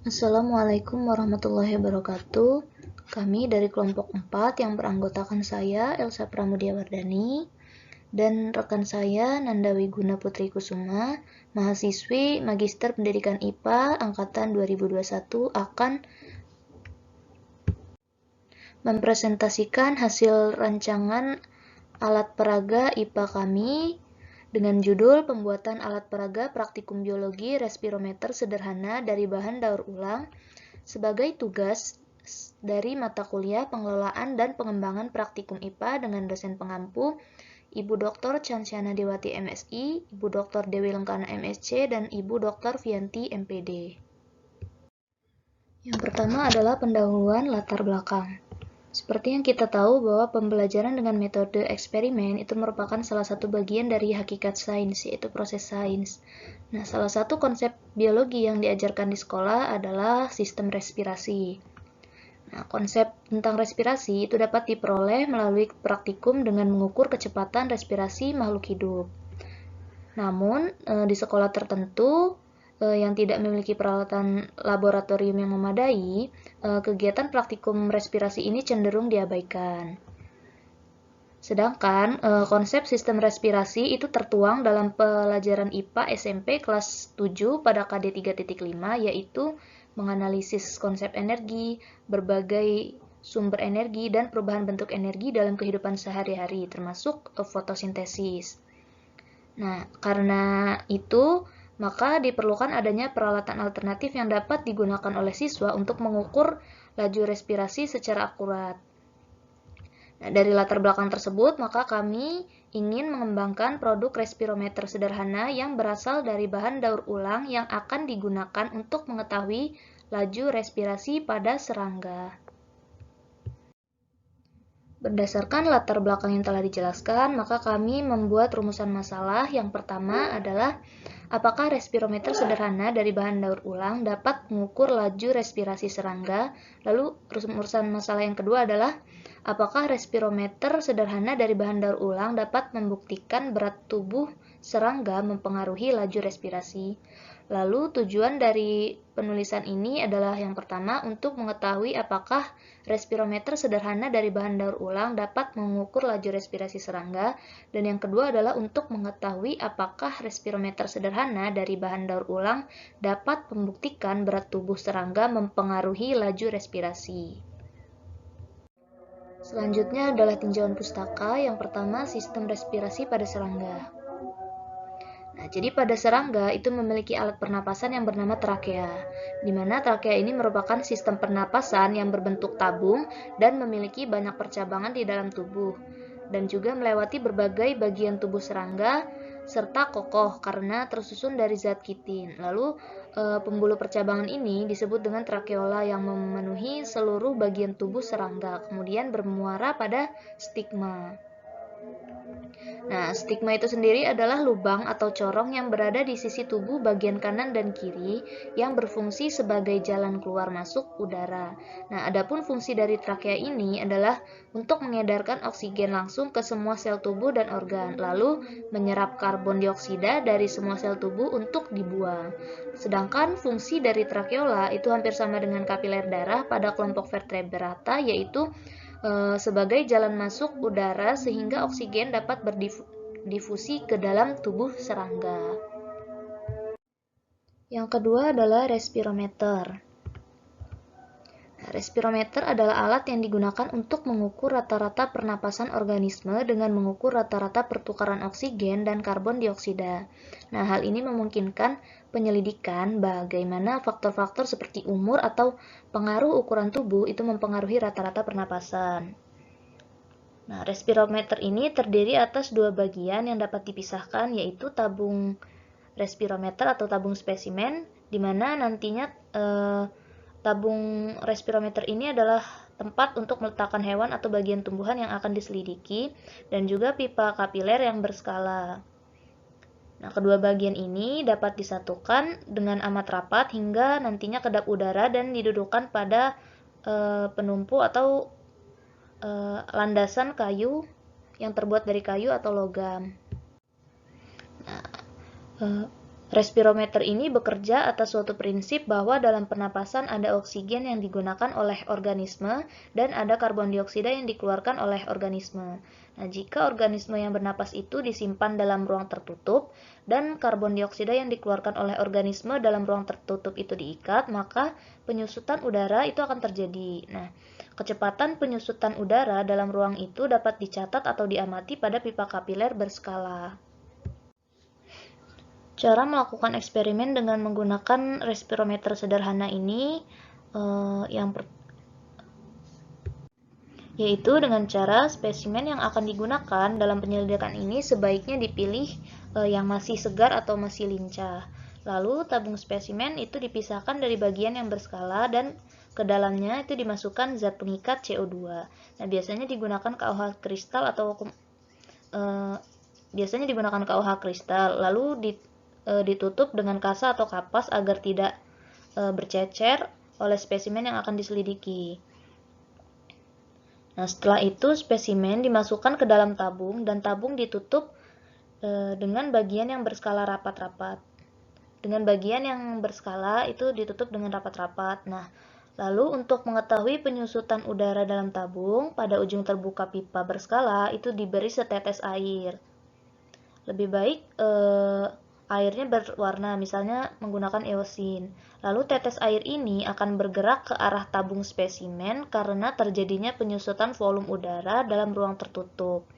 Assalamualaikum warahmatullahi wabarakatuh. Kami dari kelompok 4 yang beranggotakan saya, Elsa Pramudia Wardani, dan rekan saya, Nanda Wiguna Putri Kusuma, mahasiswi Magister Pendidikan IPA Angkatan 2021 akan mempresentasikan hasil rancangan alat peraga IPA kami dengan judul Pembuatan Alat Peraga Praktikum Biologi Respirometer Sederhana dari Bahan Daur Ulang sebagai tugas dari mata kuliah Pengelolaan dan Pengembangan Praktikum IPA dengan dosen pengampu Ibu Dr. Chansyana Dewati MSI, Ibu Dr. Dewi Lengkana MSc, dan Ibu Dr. Vianti MPD. Yang pertama adalah pendahuluan latar belakang. Seperti yang kita tahu bahwa pembelajaran dengan metode eksperimen itu merupakan salah satu bagian dari hakikat sains, yaitu proses sains. Nah, salah satu konsep biologi yang diajarkan di sekolah adalah sistem respirasi. Nah, konsep tentang respirasi itu dapat diperoleh melalui praktikum dengan mengukur kecepatan respirasi makhluk hidup. Namun, di sekolah tertentu yang tidak memiliki peralatan laboratorium yang memadai, kegiatan praktikum respirasi ini cenderung diabaikan. Sedangkan konsep sistem respirasi itu tertuang dalam pelajaran IPA SMP kelas 7 pada KD 3.5, yaitu menganalisis konsep energi, berbagai sumber energi, dan perubahan bentuk energi dalam kehidupan sehari-hari, termasuk fotosintesis. Nah, karena itu, maka diperlukan adanya peralatan alternatif yang dapat digunakan oleh siswa untuk mengukur laju respirasi secara akurat. Nah, dari latar belakang tersebut, maka kami ingin mengembangkan produk respirometer sederhana yang berasal dari bahan daur ulang yang akan digunakan untuk mengetahui laju respirasi pada serangga. Berdasarkan latar belakang yang telah dijelaskan, maka kami membuat rumusan masalah. Yang pertama adalah apakah respirometer sederhana dari bahan daur ulang dapat mengukur laju respirasi serangga? Lalu rumusan masalah yang kedua adalah apakah respirometer sederhana dari bahan daur ulang dapat membuktikan berat tubuh serangga mempengaruhi laju respirasi? Lalu tujuan dari penulisan ini adalah yang pertama untuk mengetahui apakah respirometer sederhana dari bahan daur ulang dapat mengukur laju respirasi serangga, dan yang kedua adalah untuk mengetahui apakah respirometer sederhana dari bahan daur ulang dapat membuktikan berat tubuh serangga mempengaruhi laju respirasi. Selanjutnya adalah tinjauan pustaka. Yang pertama, sistem respirasi pada serangga. Nah, jadi pada serangga itu memiliki alat pernapasan yang bernama trakea, di mana trakea ini merupakan sistem pernapasan yang berbentuk tabung dan memiliki banyak percabangan di dalam tubuh, dan juga melewati berbagai bagian tubuh serangga, serta kokoh karena tersusun dari zat kitin. Lalu, pembuluh percabangan ini disebut dengan trakeola yang memenuhi seluruh bagian tubuh serangga, kemudian bermuara pada stigma. Nah, stigma itu sendiri adalah lubang atau corong yang berada di sisi tubuh bagian kanan dan kiri yang berfungsi sebagai jalan keluar masuk udara. Nah, adapun fungsi dari trakea ini adalah untuk mengedarkan oksigen langsung ke semua sel tubuh dan organ, lalu menyerap karbon dioksida dari semua sel tubuh untuk dibuang. Sedangkan fungsi dari trakeola itu hampir sama dengan kapiler darah pada kelompok vertebrata, yaitu sebagai jalan masuk udara sehingga oksigen dapat berdifusi ke dalam tubuh serangga. Yang kedua adalah respirometer. Nah, respirometer adalah alat yang digunakan untuk mengukur rata-rata pernapasan organisme dengan mengukur rata-rata pertukaran oksigen dan karbon dioksida. Nah, hal ini memungkinkan penyelidikan bagaimana faktor-faktor seperti umur atau pengaruh ukuran tubuh itu mempengaruhi rata-rata pernapasan. Nah, respirometer ini terdiri atas dua bagian yang dapat dipisahkan, yaitu tabung respirometer atau tabung spesimen, di mana nantinya tabung respirometer ini adalah tempat untuk meletakkan hewan atau bagian tumbuhan yang akan diselidiki, dan juga pipa kapiler yang berskala. Nah, kedua bagian ini dapat disatukan dengan amat rapat hingga nantinya kedap udara dan didudukkan pada penumpu atau landasan kayu yang terbuat dari kayu atau logam. Nah, Respirometer ini bekerja atas suatu prinsip bahwa dalam pernapasan ada oksigen yang digunakan oleh organisme dan ada karbon dioksida yang dikeluarkan oleh organisme. Nah, jika organisme yang bernapas itu disimpan dalam ruang tertutup dan karbon dioksida yang dikeluarkan oleh organisme dalam ruang tertutup itu diikat, maka penyusutan udara itu akan terjadi. Nah, kecepatan penyusutan udara dalam ruang itu dapat dicatat atau diamati pada pipa kapiler berskala. Cara melakukan eksperimen dengan menggunakan respirometer sederhana ini yaitu dengan cara spesimen yang akan digunakan dalam penyelidikan ini sebaiknya dipilih yang masih segar atau masih lincah. Lalu tabung spesimen itu dipisahkan dari bagian yang berskala dan ke dalamnya itu dimasukkan zat pengikat CO2. Nah, biasanya digunakan KOH kristal atau lalu ditutup dengan kasa atau kapas agar tidak bercecer oleh spesimen yang akan diselidiki. Nah, setelah itu spesimen dimasukkan ke dalam tabung dan tabung ditutup dengan bagian yang berskala rapat-rapat. Dengan bagian yang berskala itu ditutup dengan rapat-rapat. Nah, lalu untuk mengetahui penyusutan udara dalam tabung, pada ujung terbuka pipa berskala itu diberi setetes air. Lebih baik airnya berwarna, misalnya menggunakan eosin. Lalu tetes air ini akan bergerak ke arah tabung spesimen karena terjadinya penyusutan volume udara dalam ruang tertutup.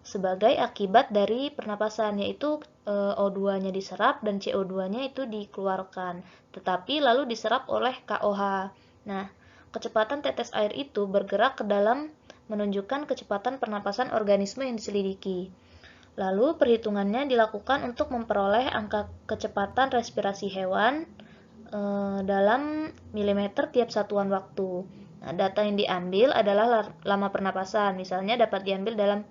Sebagai akibat dari pernapasan, yaitu O2-nya diserap dan CO2-nya itu dikeluarkan, tetapi lalu diserap oleh KOH. Nah, kecepatan tetes air itu bergerak ke dalam menunjukkan kecepatan pernapasan organisme yang diselidiki. Lalu perhitungannya dilakukan untuk memperoleh angka kecepatan respirasi hewan dalam milimeter tiap satuan waktu. Nah, data yang diambil adalah lama pernapasan, misalnya dapat diambil dalam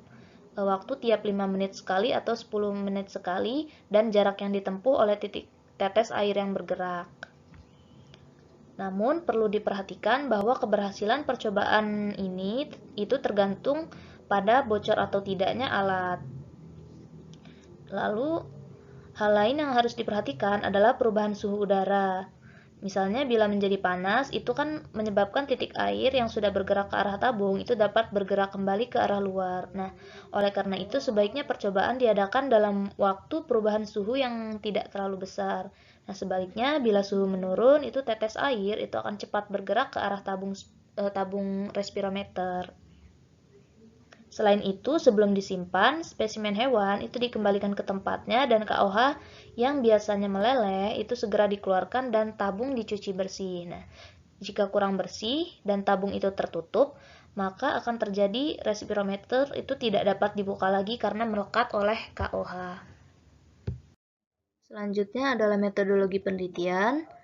waktu tiap 5 menit sekali atau 10 menit sekali, dan jarak yang ditempuh oleh titik tetes air yang bergerak. Namun perlu diperhatikan bahwa keberhasilan percobaan ini itu tergantung pada bocor atau tidaknya alat. Lalu, hal lain yang harus diperhatikan adalah perubahan suhu udara. Misalnya bila menjadi panas, itu kan menyebabkan titik air yang sudah bergerak ke arah tabung itu dapat bergerak kembali ke arah luar. Nah, oleh karena itu sebaiknya percobaan diadakan dalam waktu perubahan suhu yang tidak terlalu besar. Nah, sebaliknya bila suhu menurun, itu tetes air itu akan cepat bergerak ke arah tabung respirometer. Selain itu, sebelum disimpan, spesimen hewan itu dikembalikan ke tempatnya dan KOH yang biasanya meleleh itu segera dikeluarkan dan tabung dicuci bersih. Nah, jika kurang bersih dan tabung itu tertutup, maka akan terjadi respirometer itu tidak dapat dibuka lagi karena melekat oleh KOH. Selanjutnya adalah metodologi penelitian.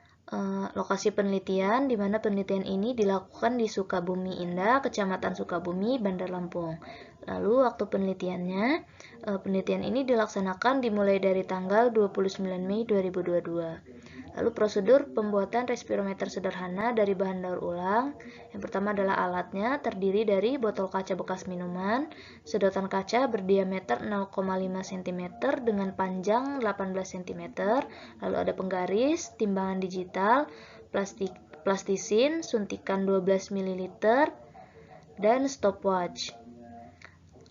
Lokasi penelitian, di mana penelitian ini dilakukan di Sukabumi Indah, Kecamatan Sukabumi, Bandar Lampung. Lalu waktu penelitiannya, penelitian ini dilaksanakan dimulai dari tanggal 29 Mei 2022. Lalu prosedur pembuatan respirometer sederhana dari bahan daur ulang. Yang pertama adalah alatnya, terdiri dari botol kaca bekas minuman, sedotan kaca berdiameter 0,5 cm dengan panjang 18 cm, lalu ada penggaris, timbangan digital, plastisin, suntikan 12 ml, dan stopwatch.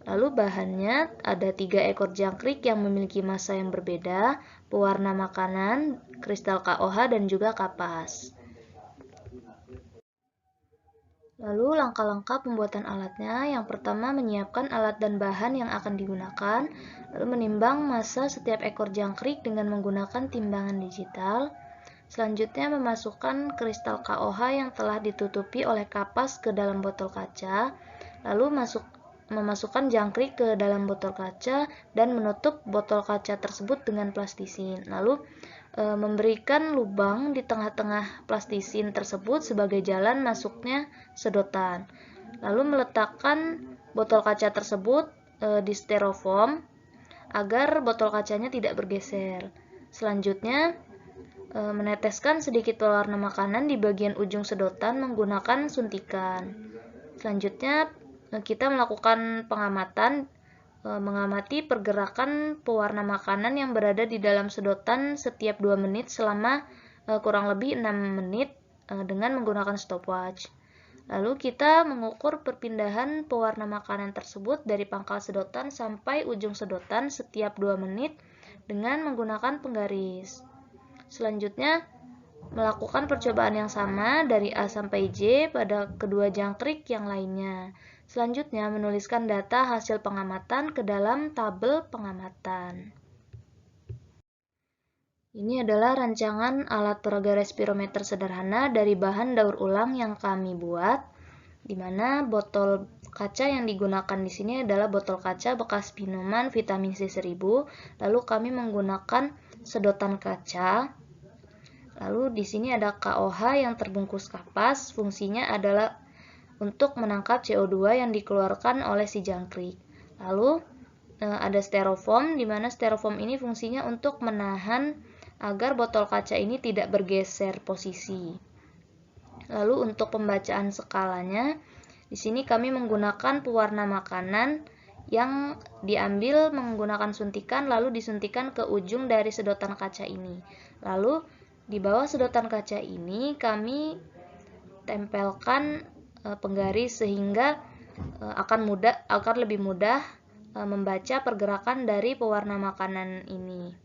Lalu bahannya ada 3 ekor jangkrik yang memiliki massa yang berbeda, pewarna makanan, kristal KOH, dan juga kapas. Lalu langkah-langkah pembuatan alatnya, yang pertama menyiapkan alat dan bahan yang akan digunakan, lalu menimbang massa setiap ekor jangkrik dengan menggunakan timbangan digital. Selanjutnya memasukkan kristal KOH yang telah ditutupi oleh kapas ke dalam botol kaca, lalu memasukkan jangkrik ke dalam botol kaca dan menutup botol kaca tersebut dengan plastisin. Lalu memberikan lubang di tengah-tengah plastisin tersebut sebagai jalan masuknya sedotan. Lalu meletakkan botol kaca tersebut di styrofoam agar botol kacanya tidak bergeser. Selanjutnya meneteskan sedikit pewarna makanan di bagian ujung sedotan menggunakan suntikan. Selanjutnya kita melakukan pengamatan mengamati pergerakan pewarna makanan yang berada di dalam sedotan setiap 2 menit selama kurang lebih 6 menit dengan menggunakan stopwatch. Lalu kita mengukur perpindahan pewarna makanan tersebut dari pangkal sedotan sampai ujung sedotan setiap 2 menit dengan menggunakan penggaris. Selanjutnya, melakukan percobaan yang sama dari A sampai J pada kedua jangkrik yang lainnya. Selanjutnya, menuliskan data hasil pengamatan ke dalam tabel pengamatan. Ini adalah rancangan alat peraga respirometer sederhana dari bahan daur ulang yang kami buat, di mana botol kaca yang digunakan di sini adalah botol kaca bekas minuman vitamin C1000. Lalu kami menggunakan sedotan kaca. Lalu di sini ada KOH yang terbungkus kapas, fungsinya adalah untuk menangkap CO2 yang dikeluarkan oleh si jangkrik. Lalu ada styrofoam, di mana styrofoam ini fungsinya untuk menahan agar botol kaca ini tidak bergeser posisi. Lalu untuk pembacaan skalanya, di sini kami menggunakan pewarna makanan yang diambil menggunakan suntikan lalu disuntikan ke ujung dari sedotan kaca ini. Lalu di bawah sedotan kaca ini kami tempelkan penggaris sehingga akan lebih mudah membaca pergerakan dari pewarna makanan ini.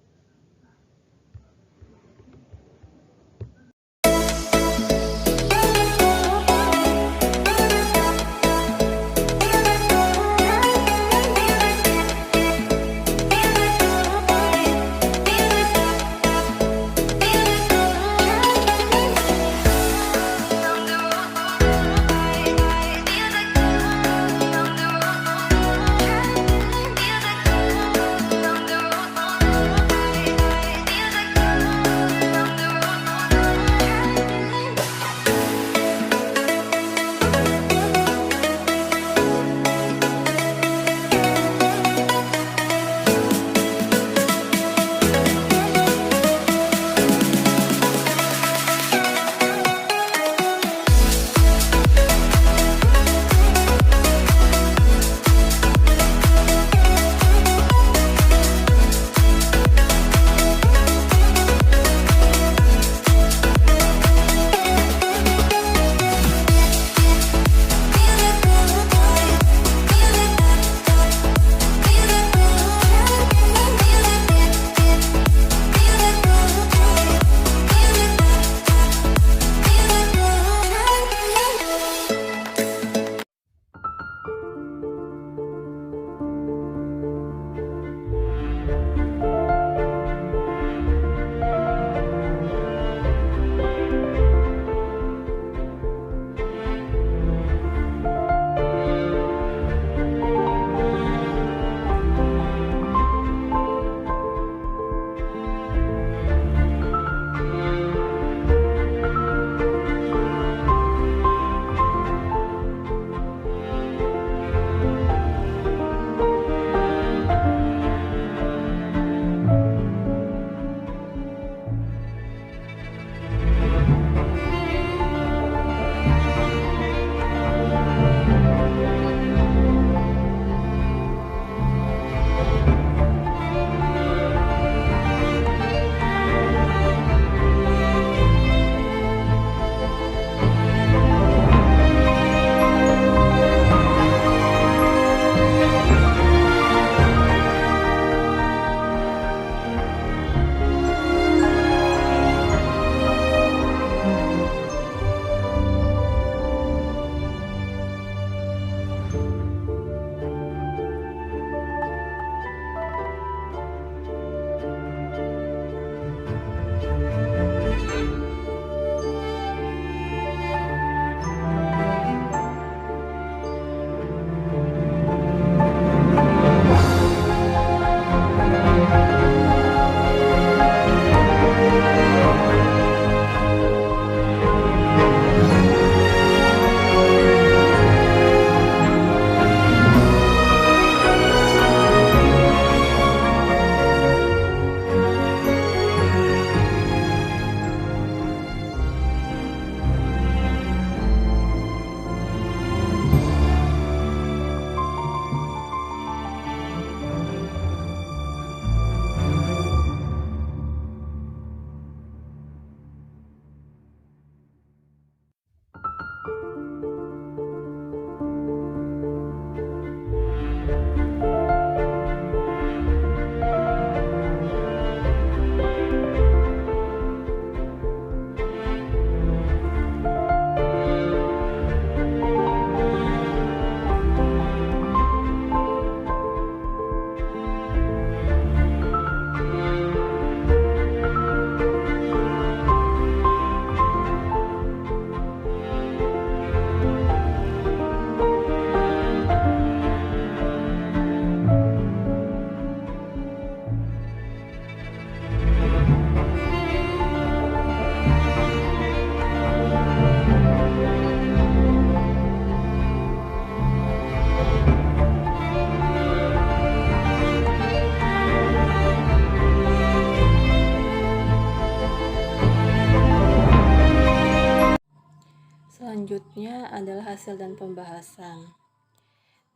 selanjutnya adalah hasil dan pembahasan.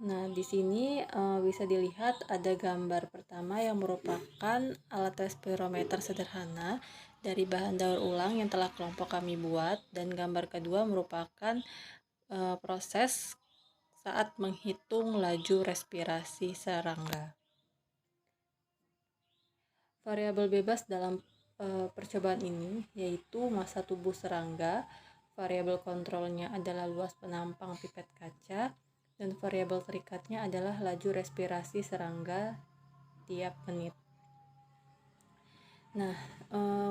Nah, di sini bisa dilihat ada gambar pertama yang merupakan alat respirometer sederhana dari bahan daur ulang yang telah kelompok kami buat, dan gambar kedua merupakan proses saat menghitung laju respirasi serangga. Variabel bebas dalam percobaan ini yaitu massa tubuh serangga, variabel kontrolnya adalah luas penampang pipet kaca, dan variabel terikatnya adalah laju respirasi serangga tiap menit. Nah,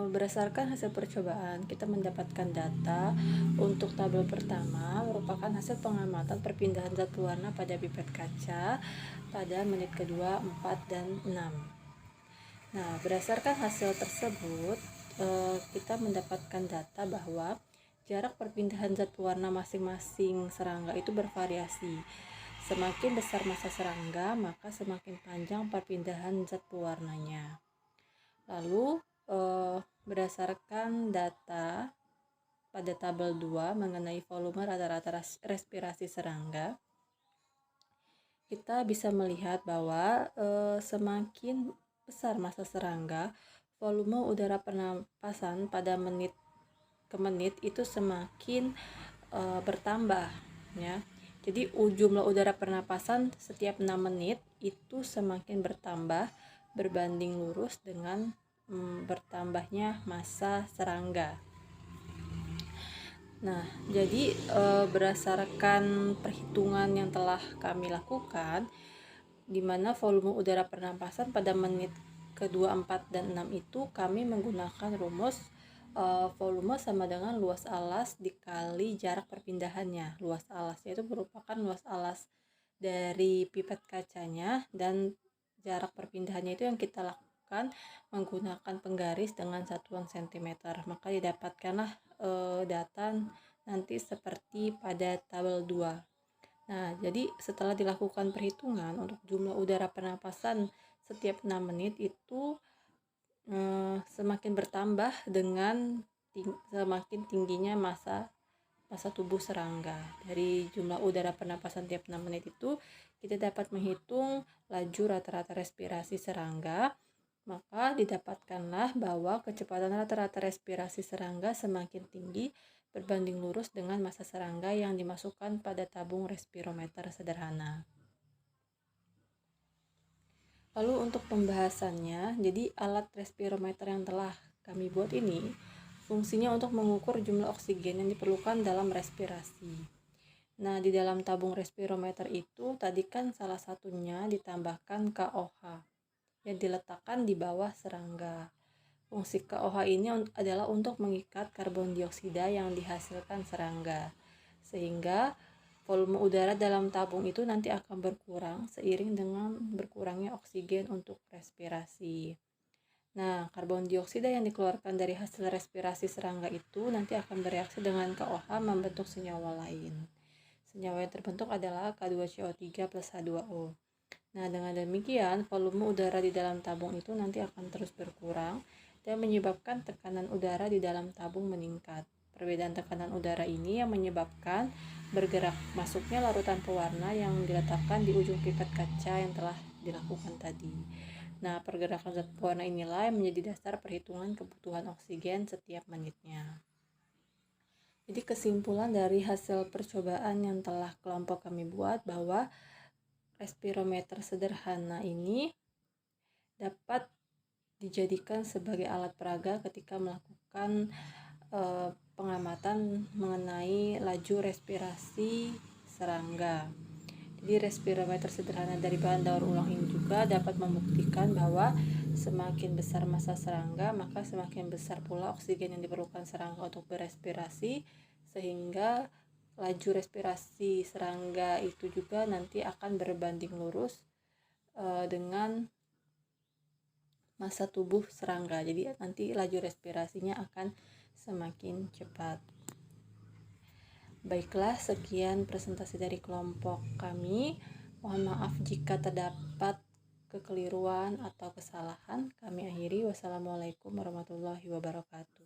berdasarkan hasil percobaan, kita mendapatkan data untuk tabel pertama merupakan hasil pengamatan perpindahan zat pewarna pada pipet kaca pada menit kedua, 4, dan 6. Nah, berdasarkan hasil tersebut, kita mendapatkan data bahwa jarak perpindahan zat pewarna masing-masing serangga itu bervariasi. Semakin besar massa serangga, maka semakin panjang perpindahan zat pewarnanya. Lalu, berdasarkan data pada tabel 2 mengenai volume rata-rata respirasi serangga, kita bisa melihat bahwa semakin besar massa serangga, volume udara pernapasan pada menit ke menit itu semakin bertambah, ya. Jadi jumlah udara pernapasan setiap 6 menit itu semakin bertambah berbanding lurus dengan bertambahnya massa serangga. Nah, jadi berdasarkan perhitungan yang telah kami lakukan, di mana volume udara pernapasan pada menit kedua, 4, dan 6 itu kami menggunakan rumus volume sama dengan luas alas dikali jarak perpindahannya. Luas alasnya itu merupakan luas alas dari pipet kacanya, dan jarak perpindahannya itu yang kita lakukan menggunakan penggaris dengan satuan cm. Maka didapatkanlah data nanti seperti pada tabel 2. Nah, jadi setelah dilakukan perhitungan untuk jumlah udara pernapasan setiap 6 menit itu semakin bertambah dengan semakin tingginya massa tubuh serangga. Dari jumlah udara pernapasan tiap 6 menit itu, kita dapat menghitung laju rata-rata respirasi serangga. Maka didapatkanlah bahwa kecepatan rata-rata respirasi serangga semakin tinggi berbanding lurus dengan massa serangga yang dimasukkan pada tabung respirometer sederhana. Lalu untuk pembahasannya, jadi alat respirometer yang telah kami buat ini fungsinya untuk mengukur jumlah oksigen yang diperlukan dalam respirasi. Nah, di dalam tabung respirometer itu tadi kan salah satunya ditambahkan KOH yang diletakkan di bawah serangga. Fungsi KOH ini adalah untuk mengikat karbon dioksida yang dihasilkan serangga, sehingga volume udara dalam tabung itu nanti akan berkurang seiring dengan berkurangnya oksigen untuk respirasi. Nah, karbon dioksida yang dikeluarkan dari hasil respirasi serangga itu nanti akan bereaksi dengan KOH membentuk senyawa lain. Senyawa yang terbentuk adalah K2CO3 plus H2O. Nah, dengan demikian, volume udara di dalam tabung itu nanti akan terus berkurang dan menyebabkan tekanan udara di dalam tabung meningkat. Perbedaan tekanan udara ini yang menyebabkan bergerak masuknya larutan pewarna yang diletakkan di ujung pipet kaca yang telah dilakukan tadi. Nah, pergerakan zat pewarna inilah yang menjadi dasar perhitungan kebutuhan oksigen setiap menitnya. Jadi kesimpulan dari hasil percobaan yang telah kelompok kami buat bahwa respirometer sederhana ini dapat dijadikan sebagai alat peraga ketika melakukan pengamatan mengenai laju respirasi serangga. Jadi respirometer sederhana dari bahan daur ulang ini juga dapat membuktikan bahwa semakin besar massa serangga, maka semakin besar pula oksigen yang diperlukan serangga untuk berespirasi, sehingga laju respirasi serangga itu juga nanti akan berbanding lurus dengan massa tubuh serangga. Jadi nanti laju respirasinya akan semakin cepat. Baiklah, sekian presentasi dari kelompok kami. Mohon maaf jika terdapat kekeliruan atau kesalahan. Kami akhiri. Wassalamualaikum warahmatullahi wabarakatuh.